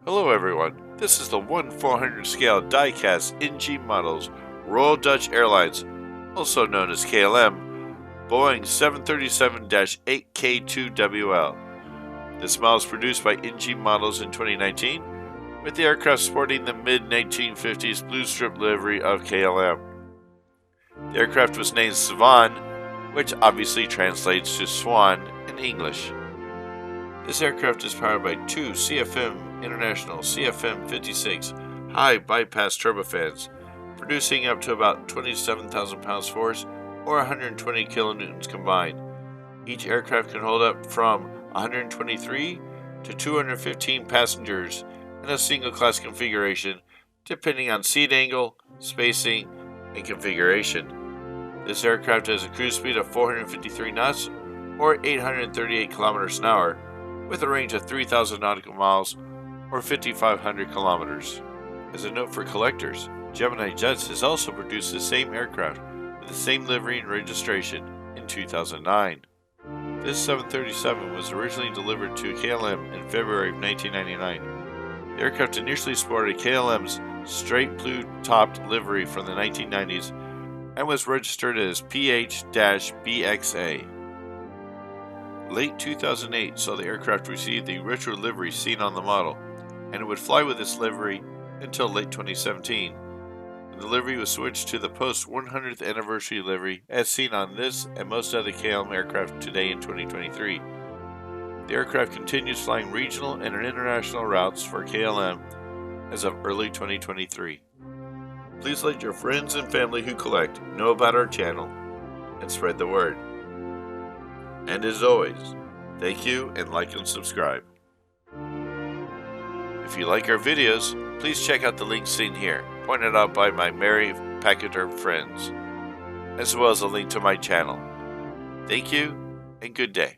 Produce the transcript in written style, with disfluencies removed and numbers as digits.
Hello everyone, this is the 1/400 scale diecast NG models Royal Dutch Airlines, also known as KLM, Boeing 737-8K2WL. This model is produced by NG Models in 2019, with the aircraft sporting the mid-1950s blue strip livery of KLM. The aircraft was named Swan, which obviously translates to Swan in English. This aircraft is powered by two CFM International CFM56 high bypass turbofans, producing up to about 27,000 pounds force or 120 kilonewtons combined. Each aircraft can hold up from 123 to 215 passengers in a single class configuration, depending on seat angle, spacing, and configuration. This aircraft has a cruise speed of 453 knots or 838 kilometers an hour, with a range of 3,000 nautical miles or 5,500 kilometers. As a note for collectors, Gemini Jets has also produced the same aircraft with the same livery and registration in 2009. This 737 was originally delivered to KLM in February of 1999. The aircraft initially sported KLM's straight blue-topped livery from the 1990s and was registered as PH-BXA. Late 2008 saw the aircraft receive the retro livery seen on the model, and it would fly with this livery until late 2017, when the livery was switched to the post-100th anniversary livery as seen on this and most other KLM aircraft today in 2023. The aircraft continues flying regional and international routes for KLM as of early 2023. Please let your friends and family who collect know about our channel and spread the word. And as always, thank you and like and subscribe. If you like our videos, please check out the links seen here, pointed out by my merry packeter friends, as well as a link to my channel. Thank you and good day.